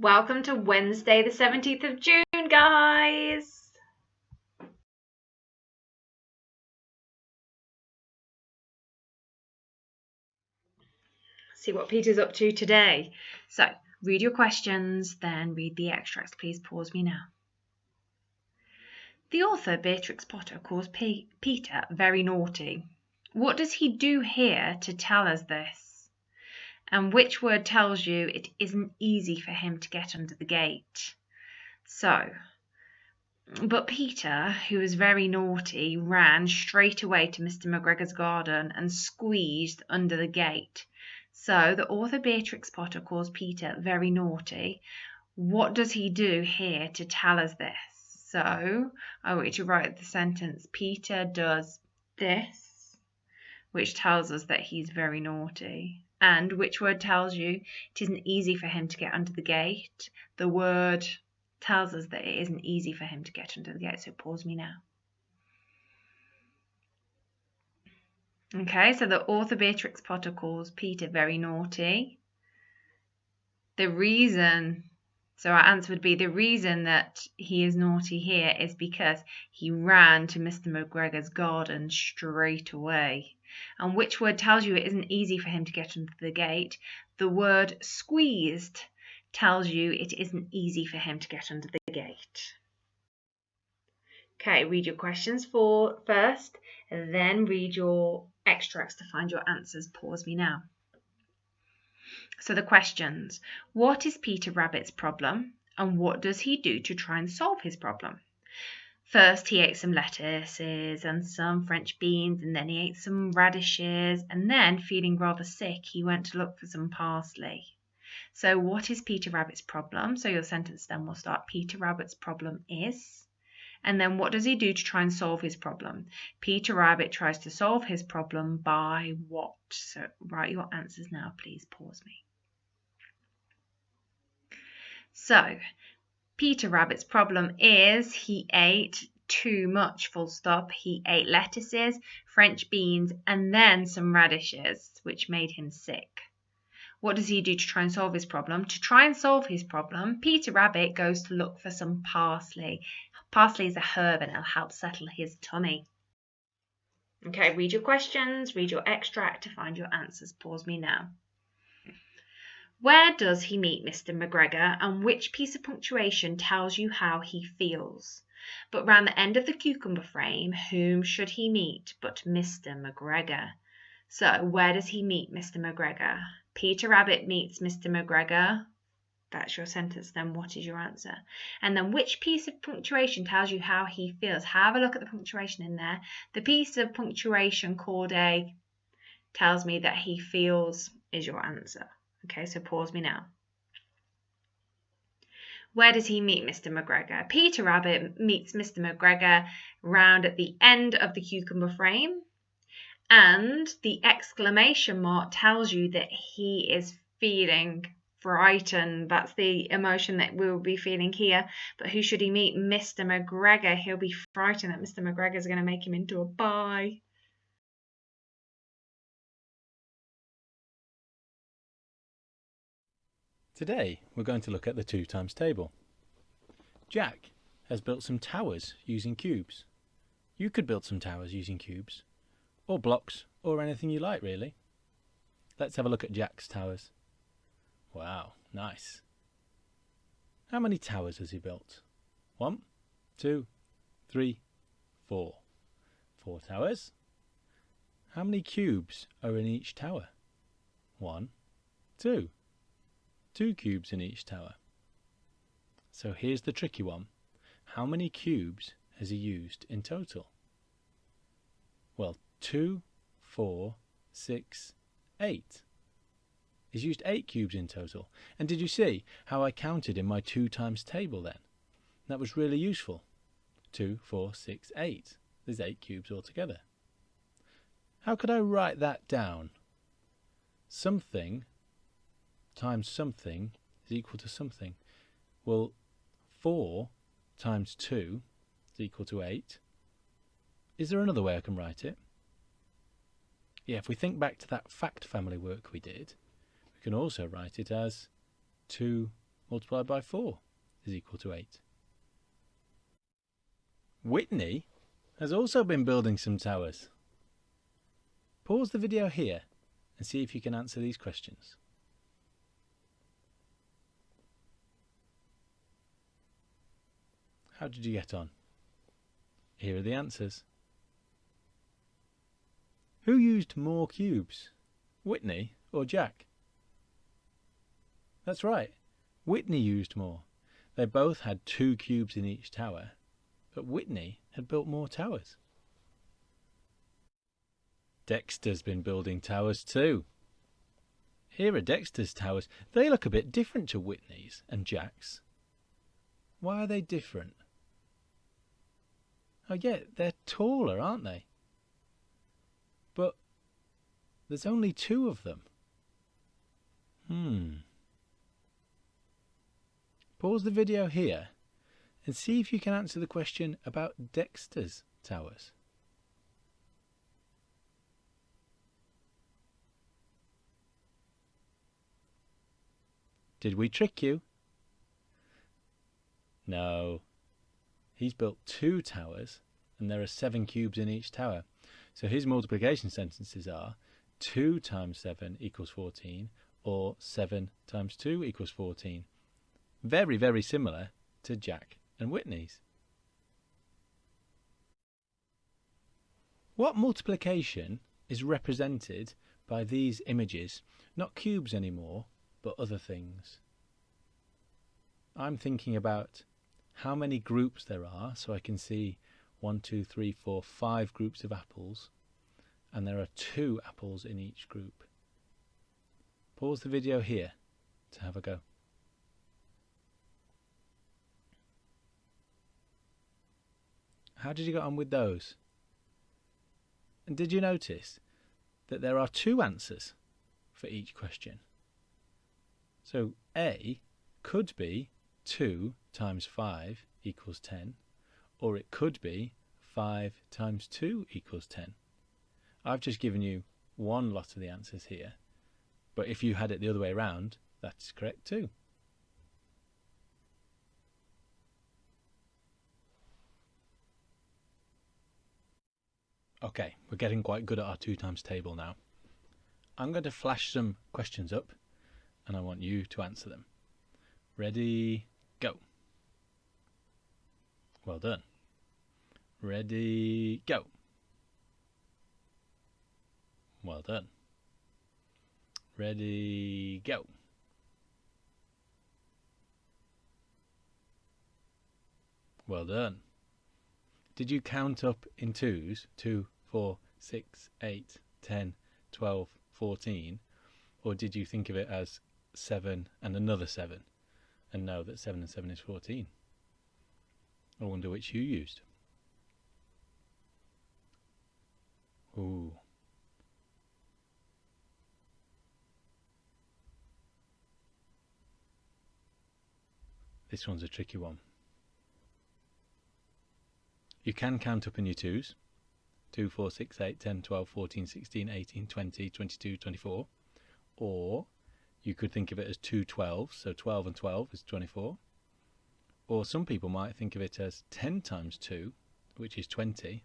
Welcome to Wednesday, the 17th of June, guys. See what Peter's up to today. So, read your questions, then read the extracts. Please pause me now. The author, Beatrix Potter, calls Peter very naughty. What does he do here to tell us this? And which word tells you it isn't easy for him to get under the gate? But Peter, who was very naughty, ran straight away to Mr. McGregor's garden and squeezed under the gate. So the author Beatrix Potter calls Peter very naughty. What does he do here to tell us this? So I want you to write the sentence, Peter does this, which tells us that he's very naughty. And which word tells you it isn't easy for him to get under the gate? The word tells us that it isn't easy for him to get under the gate, so pause me now. Okay, so the author Beatrix Potter calls Peter very naughty. The reason, so our answer would be the reason that he is naughty here is because he ran to Mr. McGregor's garden straight away. And which word tells you it isn't easy for him to get under the gate? The word squeezed tells you it isn't easy for him to get under the gate. Okay, read your questions first, and then read your extracts to find your answers. Pause me now. So the questions. What is Peter Rabbit's problem, and what does he do to try and solve his problem? First, he ate some lettuces and some French beans, and then he ate some radishes, and then, feeling rather sick, he went to look for some parsley. So what is Peter Rabbit's problem? So your sentence then will start, Peter Rabbit's problem is, and then what does he do to try and solve his problem? Peter Rabbit tries to solve his problem by what? So write your answers now, please pause me. So Peter Rabbit's problem is he ate too much, full stop. He ate lettuces, French beans, and then some radishes, which made him sick. What does he do to try and solve his problem? To try and solve his problem, Peter Rabbit goes to look for some parsley. Parsley is a herb and it'll help settle his tummy. Okay, read your questions, read your extract to find your answers. Pause me now. Where does he meet Mr. McGregor, and which piece of punctuation tells you how he feels? But round the end of the cucumber frame, whom should he meet but Mr. McGregor? So where does he meet Mr. McGregor? Peter Rabbit meets Mr. McGregor. That's your sentence. Then what is your answer? And then which piece of punctuation tells you how he feels? Have a look at the punctuation in there. The piece of punctuation called A tells me that he feels is your answer. Okay, so pause me now. Where does he meet Mr. McGregor? Peter Rabbit meets Mr. McGregor round at the end of the cucumber frame. And the exclamation mark tells you that he is feeling frightened. That's the emotion that we will be feeling here. But who should he meet? Mr. McGregor. He'll be frightened that Mr. McGregor is going to make him into a pie. Today we're going to look at the 2 times table. Jack has built some towers using cubes. You could build some towers using cubes, or blocks, or anything you like really. Let's have a look at Jack's towers. Wow, nice. How many towers has he built? 1, 2, 3, 4. 4 towers. How many cubes are in each tower? 1, 2. 2 cubes in each tower. So here's the tricky one. How many cubes has he used in total? Well, 2, 4, 6, 8. He's used 8 cubes in total. And did you see how I counted in my 2 times table then? That was really useful. 2, 4, 6, 8. There's 8 cubes altogether. How could I write that down? Something times something is equal to something. Well, 4 times 2 is equal to 8. Is there another way I can write it? Yeah, if we think back to that fact family work we did, we can also write it as 2 multiplied by 4 is equal to 8. Whitney has also been building some towers. Pause the video here and see if you can answer these questions. How did you get on? Here are the answers. Who used more cubes, Whitney or Jack? That's right, Whitney used more. They both had 2 cubes in each tower, but Whitney had built more towers. Dexter's been building towers too. Here are Dexter's towers. They look a bit different to Whitney's and Jack's. Why are they different? Oh yeah, they're taller, aren't they? But there's only 2 of them. Pause the video here and see if you can answer the question about Dexter's towers. Did we trick you? No. He's built 2 towers and there are 7 cubes in each tower. So his multiplication sentences are 2 times 7 equals 14 or 7 times 2 equals 14. Very, very similar to Jack and Whitney's. What multiplication is represented by these images? Not cubes anymore, but other things. I'm thinking about how many groups there are, so I can see 1, 2, 3, 4, 5 groups of apples, and there are 2 apples in each group. Pause the video here to have a go. How did you get on with those? And did you notice that there are 2 answers for each question? So A could be 2 times 5 equals 10, or it could be 5 times 2 equals 10. I've just given you one lot of the answers here, but if you had it the other way around, that's correct too. Okay, we're getting quite good at our 2 times table now. I'm going to flash some questions up and I want you to answer them. Ready, go. Well done. Ready, go. Well done. Ready, go. Well done. Did you count up in 2s? 2, 4, 6, 8, 10, 12, 14? Or did you think of it as 7 and another 7 and know that 7 and 7 is 14? I wonder which you used. Ooh. This one's a tricky one. You can count up in your 2s. 2, 4, 6, 8, 10, 12, 14, 16, 18, 20, 22, 24. Or you could think of it as 2 12s, so 12 and 12 is 24. Or some people might think of it as 10 times 2, which is 20,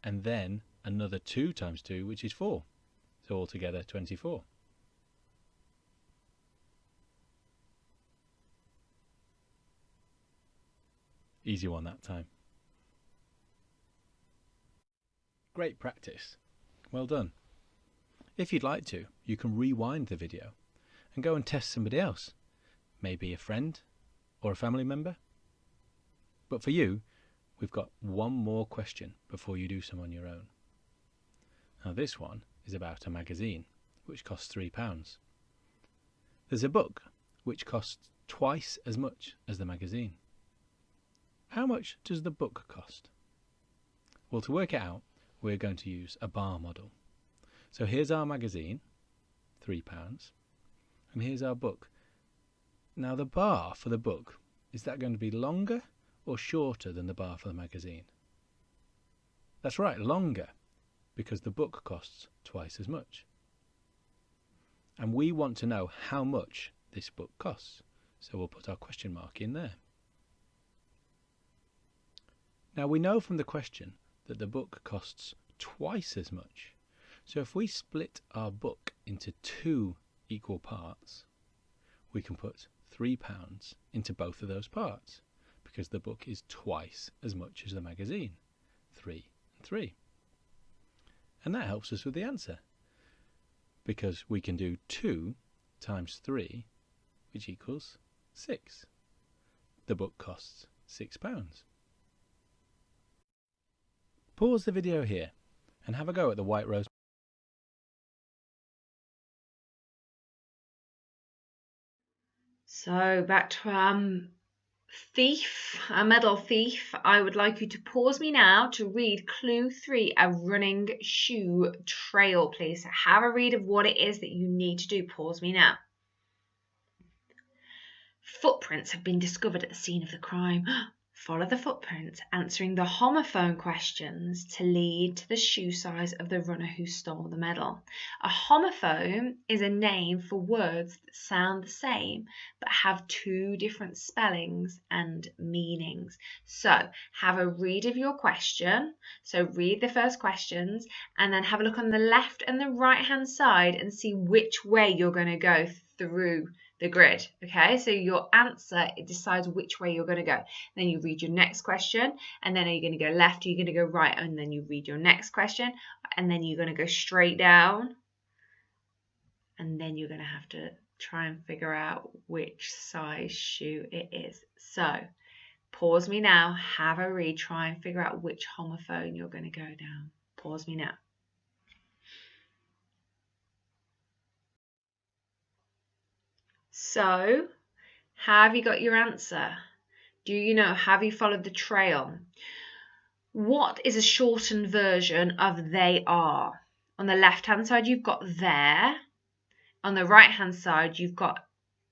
and then another 2 times 2, which is 4. So altogether 24. Easy one that time. Great practice. Well done. If you'd like to, you can rewind the video and go and test somebody else, maybe a friend or a family member. But for you, we've got one more question before you do some on your own. Now this one is about a magazine which costs £3. There's a book which costs twice as much as the magazine. How much does the book cost? Well, to work it out, we're going to use a bar model. So here's our magazine, £3, and here's our book. Now the bar for the book, is that going to be longer or shorter than the bar for the magazine? That's right, longer, because the book costs twice as much. And we want to know how much this book costs. So we'll put our question mark in there. Now we know from the question that the book costs twice as much. So if we split our book into 2 equal parts, we can put £3 into both of those parts, because the book is twice as much as the magazine. 3 and 3. And that helps us with the answer, because we can do 2 times 3, which equals 6. The book costs £6. Pause the video here and have a go at the White Rose. So back to thief, a medal thief. I would like you to pause me now to read clue 3, a running shoe trail, please. Have a read of what it is that you need to do. Pause me now. Footprints have been discovered at the scene of the crime. Follow the footprints, answering the homophone questions to lead to the shoe size of the runner who stole the medal. A homophone is a name for words that sound the same but have 2 different spellings and meanings. So have a read of your question. So read the first questions and then have a look on the left and the right hand side and see which way you're going to go through the grid. Okay, so your answer, it decides which way you're going to go. Then you read your next question, and then are you going to go left, are you going to go right, and then you read your next question, and then you're going to go straight down, and then you're going to have to try and figure out which size shoe it is. So pause me now, have a read, try and figure out which homophone you're going to go down. Pause me now. So, have you got your answer? Do you know? Have you followed the trail? What is a shortened version of they are? On the left-hand side, you've got there. On the right-hand side, you've got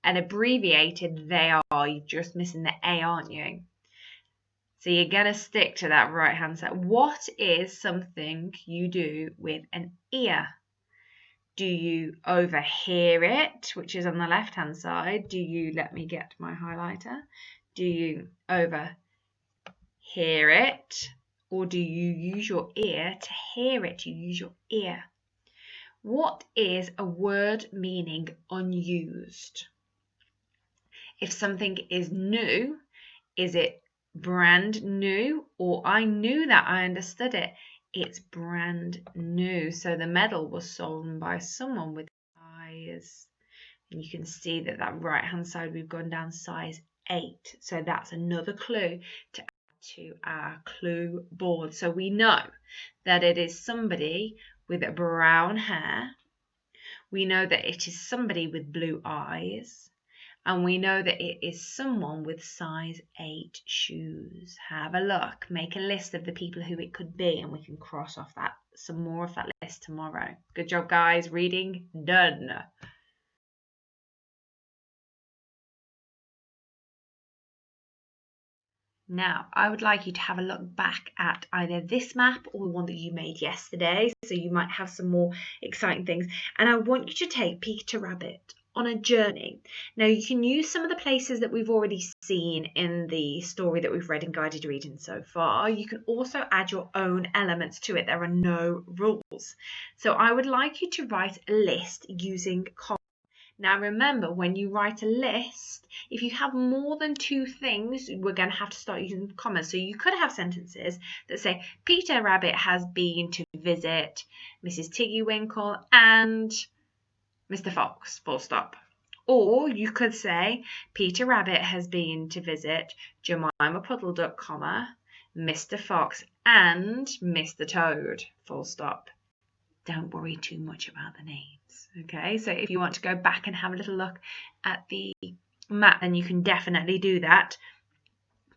an abbreviated they are. You're just missing the A, aren't you? So you're going to stick to that right-hand side. What is something you do with an ear? Do you overhear it, which is on the left-hand side? Do you, let me get my highlighter. Do you overhear it? Or do you use your ear to hear it? You use your ear. What is a word meaning unused? If something is new, is it brand new? Or I knew that, I understood it. It's brand new. So the medal was sold by someone with size. And you can see that right hand side we've gone down size 8. So that's another clue to add to our clue board. So we know that it is somebody with brown hair. We know that it is somebody with blue eyes. And we know that it is someone with size 8 shoes. Have a look. Make a list of the people who it could be, and we can cross off that some more of that list tomorrow. Good job, guys. Reading done. Now, I would like you to have a look back at either this map or the one that you made yesterday. So you might have some more exciting things. And I want you to take Peter Rabbit on a journey. Now, you can use some of the places that we've already seen in the story that we've read in guided reading so far. You can also add your own elements to it. There are no rules. So I would like you to write a list using commas. Now remember, when you write a list, if you have more than 2 things, we're going to have to start using commas. So you could have sentences that say, Peter Rabbit has been to visit Mrs. Tiggywinkle and Mr. Fox, full stop. Or you could say, Peter Rabbit has been to visit Jemima Puddle Duck, comma, Mr. Fox and Mr. Toad, full stop. Don't worry too much about the names. Okay, so if you want to go back and have a little look at the map, then you can definitely do that.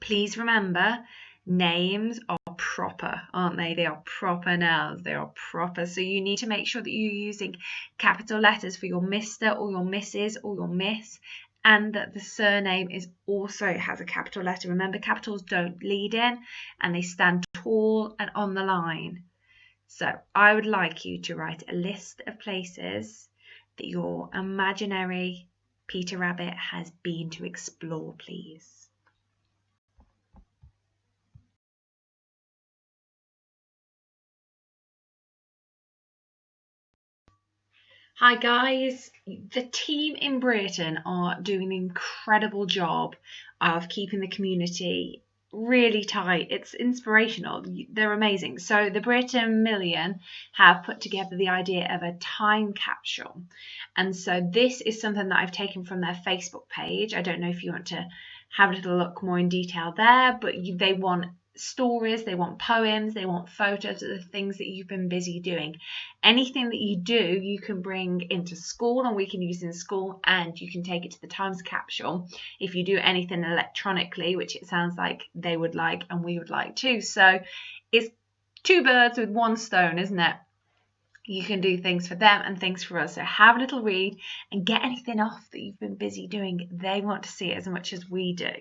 Please remember, names are proper, aren't they? They are proper nouns. They are proper. So you need to make sure that you're using capital letters for your Mr. or your Mrs. or your Miss, and that the surname also has a capital letter. Remember, capitals don't lead in, and they stand tall and on the line. So I would like you to write a list of places that your imaginary Peter Rabbit has been to explore, please? Hi guys, the team in Britain are doing an incredible job of keeping the community really tight. It's inspirational. They're amazing. So the Britain Million have put together the idea of a time capsule. And so this is something that I've taken from their Facebook page. I don't know if you want to have a little look more in detail there, but they want stories, they want poems, they want photos of the things that you've been busy doing. Anything that you do, you can bring into school and we can use in school, and you can take it to the Times capsule if you do anything electronically, which it sounds like they would like and we would like too. So it's two birds with one stone, isn't it? You can do things for them and things for us. So have a little read and get anything off that you've been busy doing. They want to see it as much as we do.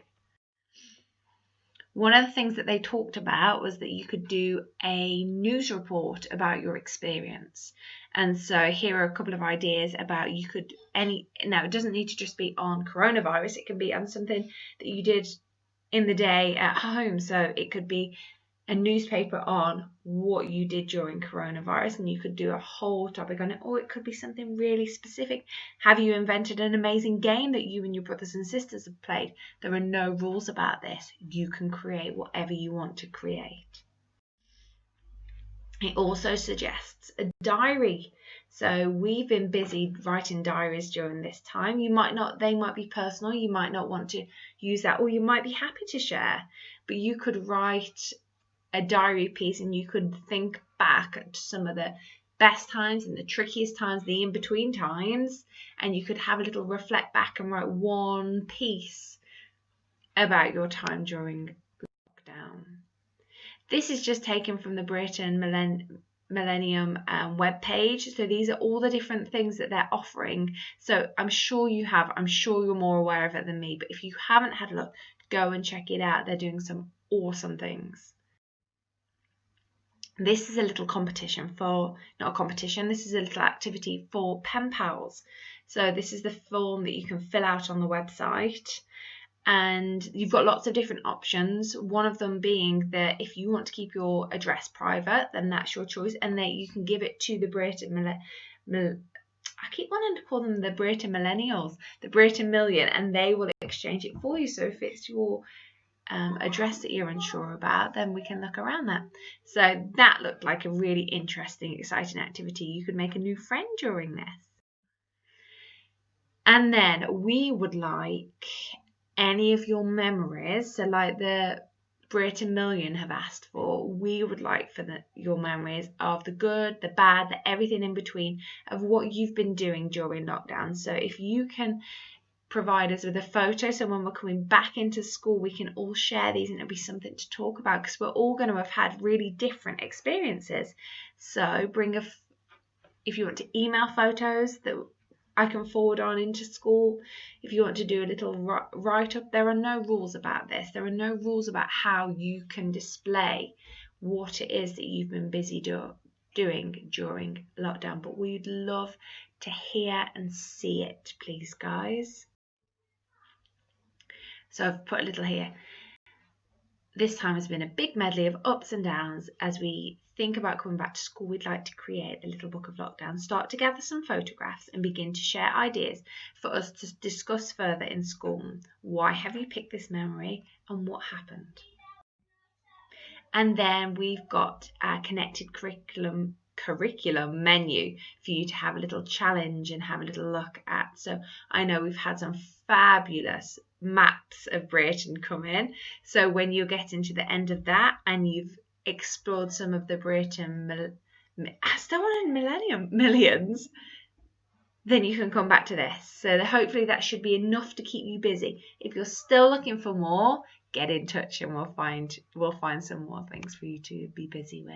One of the things that they talked about was that you could do a news report about your experience. And so here are a couple of ideas about now it doesn't need to just be on coronavirus, it can be on something that you did in the day at home. So it could be a newspaper on what you did during coronavirus, and you could do a whole topic on it, or it could be something really specific. Have you invented an amazing game that you and your brothers and sisters have played? There are no rules about this. You can create whatever you want to create. It also suggests a diary. So we've been busy writing diaries during this time. They might be personal, you might not want to use that, or you might be happy to share, but you could write a diary piece and you could think back to some of the best times and the trickiest times, the in-between times, and you could have a little reflect back and write one piece about your time during lockdown. This is just taken from the Britain Millennium webpage. So these are all the different things that they're offering. So I'm sure you're more aware of it than me, but if you haven't had a look, go and check it out. They're doing some awesome things. This is a little this is a little activity for pen pals. So this is the form that you can fill out on the website, and you've got lots of different options. One of them being that if you want to keep your address private, then that's your choice, and that you can give it to the Britain I keep wanting to call them the Britain Millennials, the Britain Million, and they will exchange it for you. So if it's your address that you're unsure about, then we can look around that. So that looked like a really interesting, exciting activity. You could make a new friend during this. And then we would like any of your memories. So like the Britain Million have asked for, we would like for your memories of the good, the bad, the everything in between of what you've been doing during lockdown. So if you can provide us with a photo, so when we're coming back into school we can all share these and it'll be something to talk about, because we're all going to have had really different experiences. So if you want to email photos that I can forward on into school, if you want to do a little write-up, there are no rules about this. There are no rules about how you can display what it is that you've been busy doing during lockdown, but we'd love to hear and see it, please guys. So I've put a little here. This time has been a big medley of ups and downs. As we think about coming back to school, we'd like to create a little book of lockdown, start to gather some photographs and begin to share ideas for us to discuss further in school. Why have you picked this memory and what happened? And then we've got our connected curriculum menu for you to have a little challenge and have a little look at. So I know we've had some fabulous maps of Britain come in. So when you're getting to the end of that and you've explored some of the Britain Millions, then you can come back to this. So hopefully that should be enough to keep you busy. If you're still looking for more, get in touch and we'll find some more things for you to be busy with.